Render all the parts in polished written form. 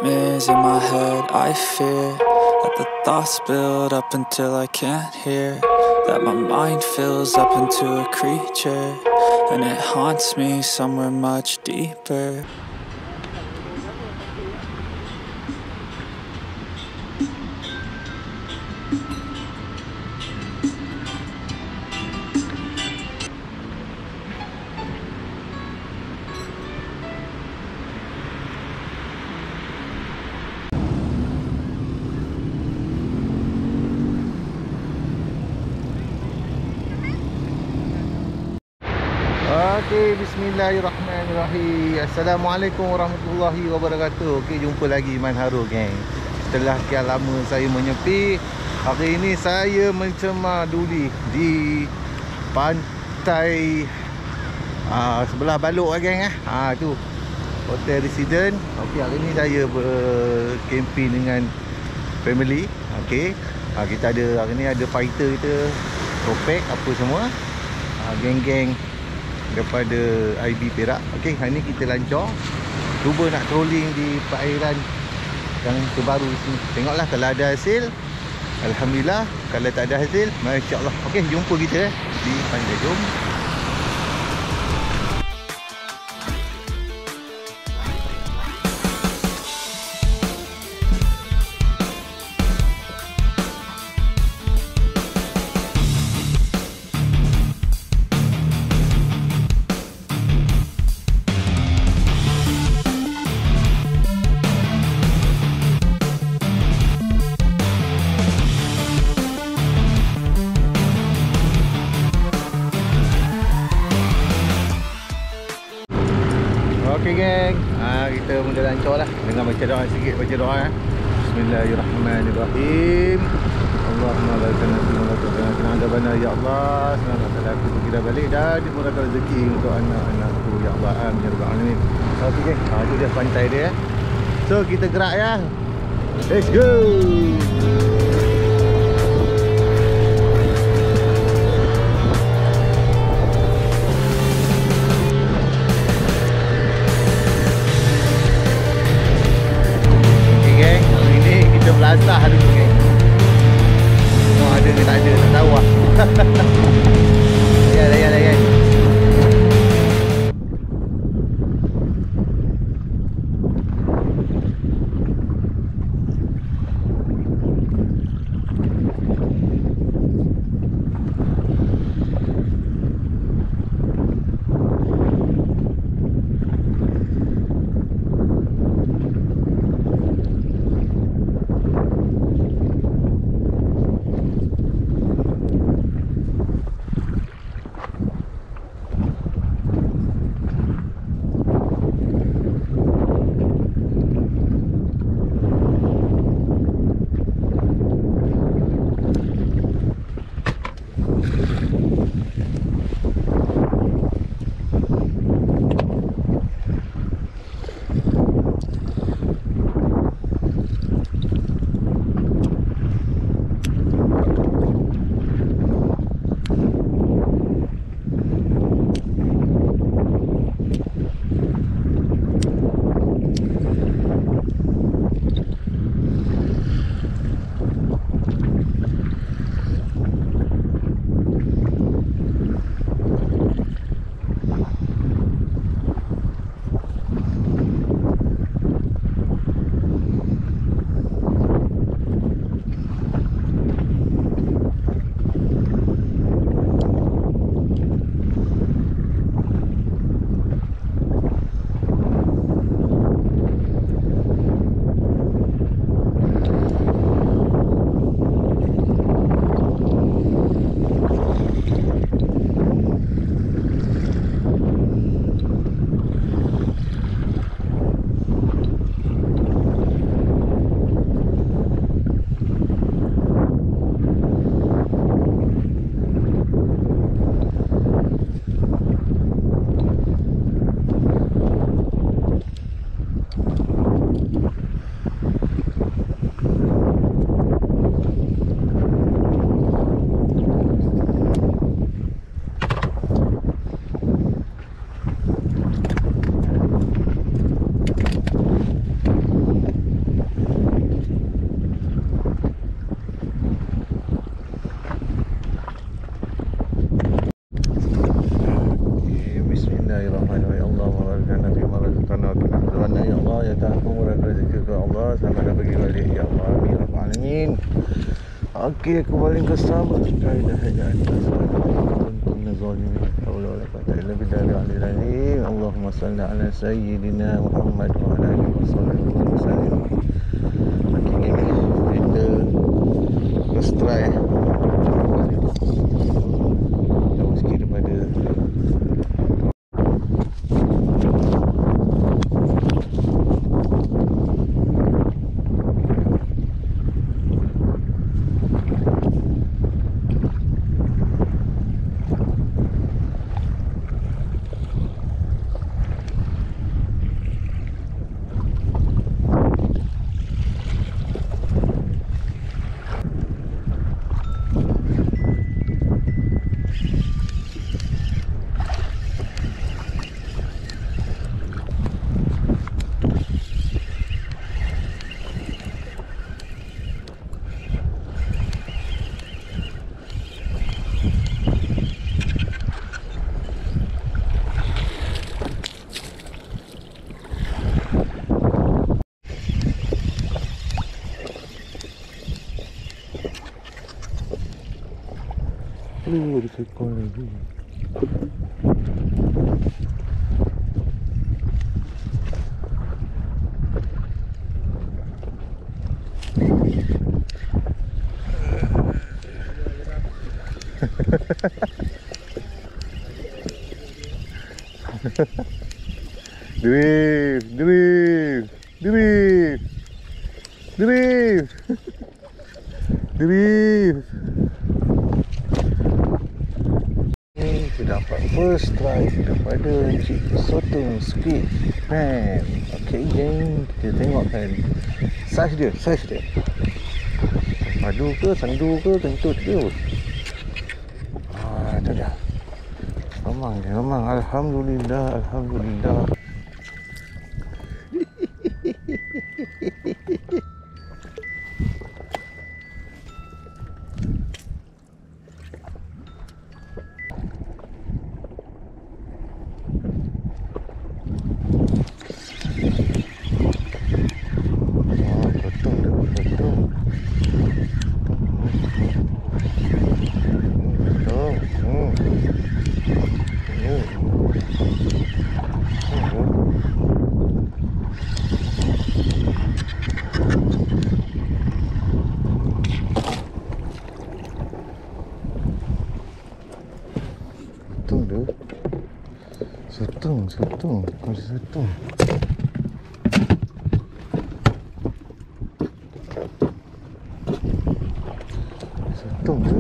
nightmares in my head, I fear that the thoughts build up until I can't hear, that my mind fills up into a creature, and it haunts me somewhere much deeper. Okey, bismillahirrahmanirrahim. Assalamualaikum warahmatullahi wabarakatuh. Okey, jumpa lagi Iman Haru, geng. Setelah sekian lama saya menyepi, hari ini saya mencemar duli di pantai sebelah Balok, geng. Tu Hotel Resident. Okey, hari ini saya bercamping dengan family. Okey. Kita ada hari ni ada fighter kita, Topek apa semua. Geng-geng daripada IB Perak. Okey, hari ni kita lancar cuba nak trolling di perairan yang terbaru sini. Tengoklah kalau ada hasil, alhamdulillah. Kalau tak ada hasil, masya-Allah. Okey, jumpa kita di pantai. Jom. Okey, geng. Kita mula lancar lah dengan baca doa sikit, baca doa. Bismillahirrahmanirrahim. Allahumma la tanazilna anda bana ya Allah. Selamatkan aku pergi dah balik dan dimurahkan rezeki untuk anak-anakku ya Allah. Amin ya rabbal alamin. Okey, geng. Itu dia pantai dia. So kita gerak ya. Let's go. Belasah dulu, geng. Tengok ada ke tak ada, tak tahu lah. Layan. Semoga Allah selamat dah pergi balik. Ya Allah, amin ya rabbal alamin. Okey, aku paling kesal sekali dah saja atas kuntum zalimin. Haula wala quwwata illa billahi. Allahumma salli ala sayyidina Muhammad wa ala alihi wasallam. Okey, kita first try. Jauh sikit daripada ada seekor lagi. Drift. Kita dapat first try daripada Cik Sotong Speed Pan. Okay geng, kita tengok kan saiz dia. Padu ke, sandu ke, kentut ke. Tu dah. Memang Alhamdulillah. Sotong. Sotong tu.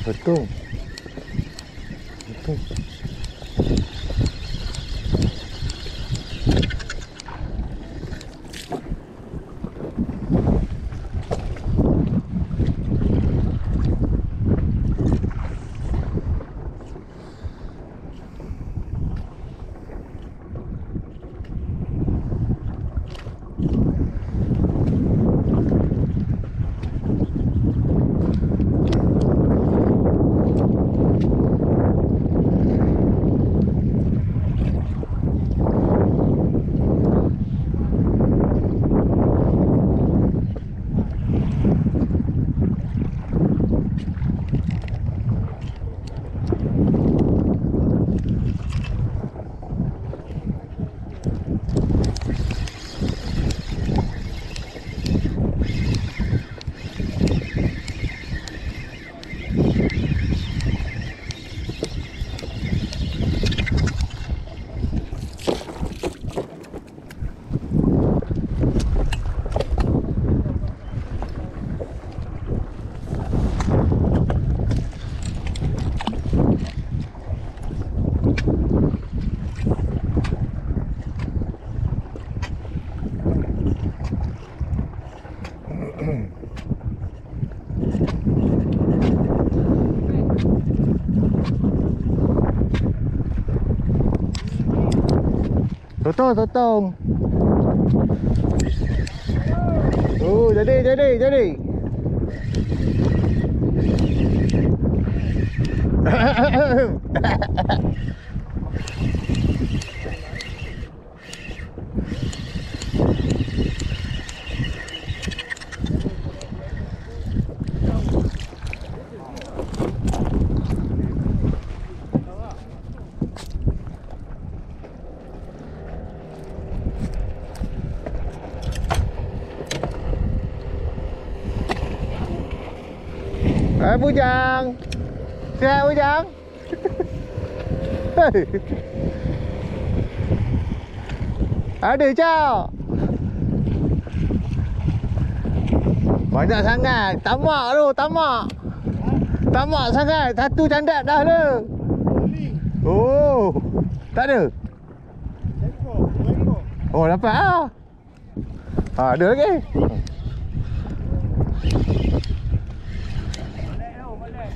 Betul. Sotong. Oh, jadi. Bujang. Sihat Bujang. Ada Cak. Banyak sangat. Tamak tu, tamak. Tamak sangat. Satu candak dah le. Oh. Tak ada. Oh, dapat ah. Ada lagi.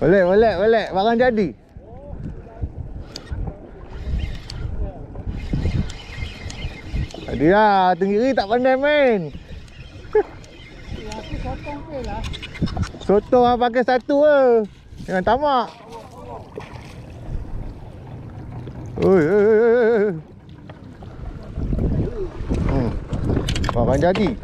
Boleh. Barang jadi. Dia tenggiri tak pandai main. Aku sotong ke lah. Sotong lah pakai satu ke. Jangan tamak. Oi. Barang jadi.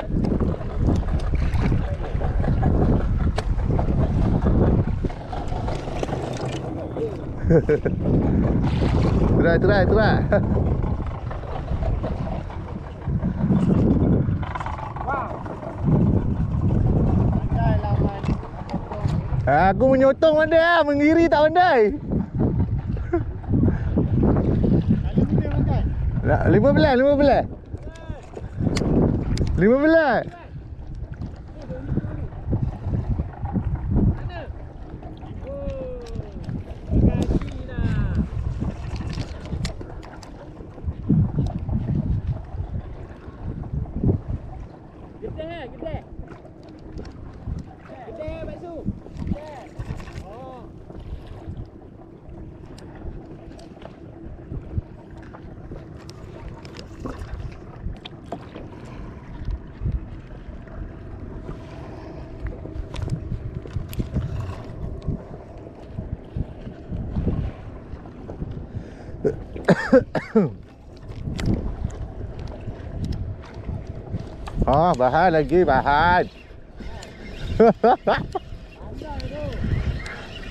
Try. Aku menyotong pandai lah, mengiri tak pandai. Kali ni dia makan. 15. Bahan lagi, bahan.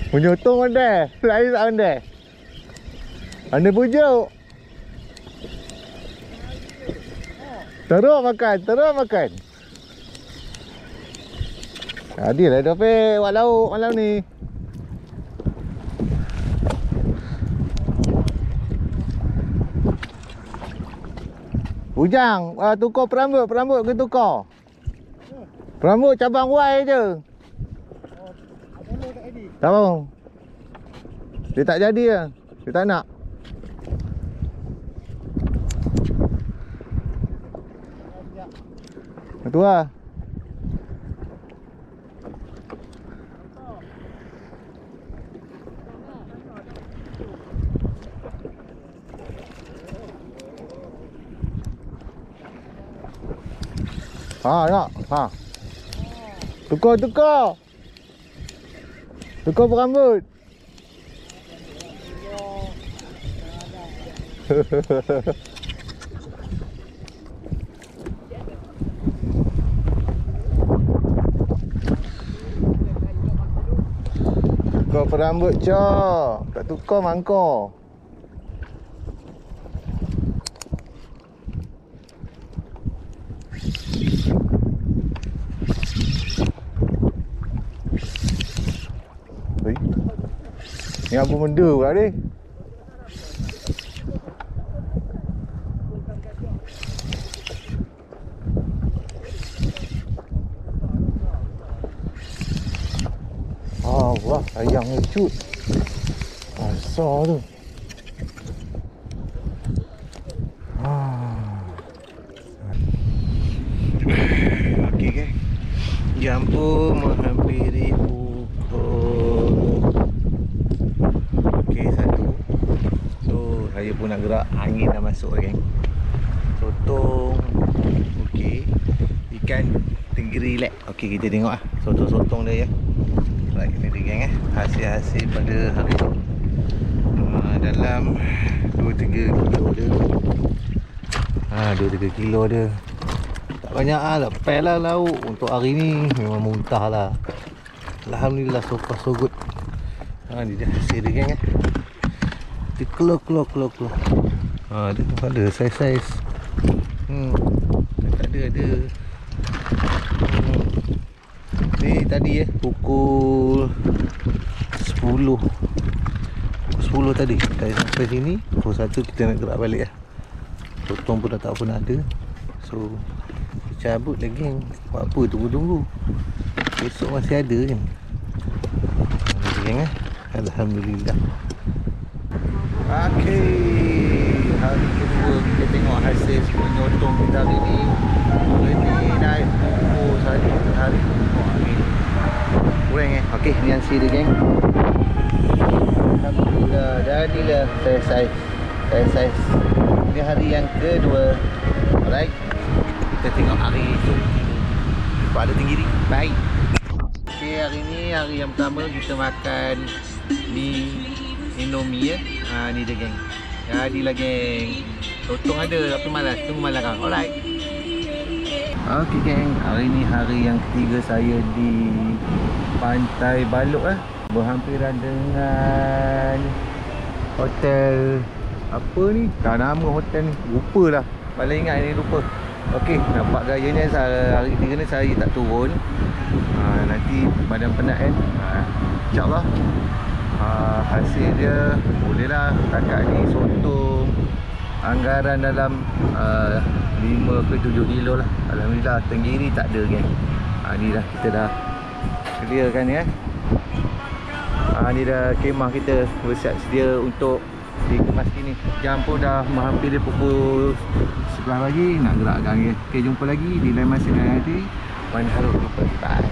Menyotong pandai, lain tak pandai. Anda pujuk. Terus makan. Adil lah Dafiq, walau ni. Bujang, tukar perambut ke tukar? Perambut cabang Y je. Tak apa. Dia tak jadi lah. Dia tak nak. Itu lah. Nak. Tukar. Tukar perambut. Tukar perambut cak. Tak tukar mangkor. Ni apa benda pula ni? Wah, ayam ngecut. Besar tu. Okey kan. Jam pun menghampiri pukul Dia pun nak gerak. Angin dah masuk geng. Sotong. Okey. Ikan tenggiri lek. Okey, kita tengok lah sotong-sotong dia ya. Right, ini dia geng hasil-hasil pada hari tu. Dalam 2-3 kilo dia. 2-3 kilo dia. Tak banyak lah, lepas lah lauk. Untuk hari ni memang muntah lah. Alhamdulillah, so far so good. Ni dia hasil dia geng Dia keluar. Dia ada saiz-saiz. Ada. Ni tadi pukul 10 tadi. Dari sampai sini pukul 1 kita nak gerak balik lah. Potong pun dah tak pun ada. So cabut lagi. Buat apa tunggu. Besok masih ada kan. Alhamdulillah. Okey, hari kedua kita tengok hasil penyotong kita hari ni. Hari ni naik pukul 1 hari. Kurang Okey, ni hasil dia geng. Alhamdulillah, jadilah saiz. Ini hari yang kedua. Alright. Kita tengok hari tu. Sebab ada tenggiri. Baik. Okey, hari ni hari yang pertama kita makan mi Indomie ya. Ni dia geng. Jadilah geng. Sotong ada tapi malas. Tunggu malam kan. Alright. Okey geng, hari ni hari yang ketiga saya di Pantai Balok berhampiran dengan hotel apa ni? Tak nama hotel ni. Lupalah. Paling ingat ni lupa. Okey, nampak gayanya hari ketiga ni saya tak turun. Nanti badan penat kan. InsyaAllah hasil dia bolehlah. Takat ni sotong anggaran dalam 5 ke 7 kilo lah. Alhamdulillah, tenggiri tak ada geng. Ni dah kita dah clear kan ya. Ni dah kemah kita bersiap sedia untuk dikemas kini. Jam pun dah menghampiri pukul 11 pagi. Nak gerakkan ya. Okey, jumpa lagi di lain masa dan nanti. Mana harus lupa. Bye.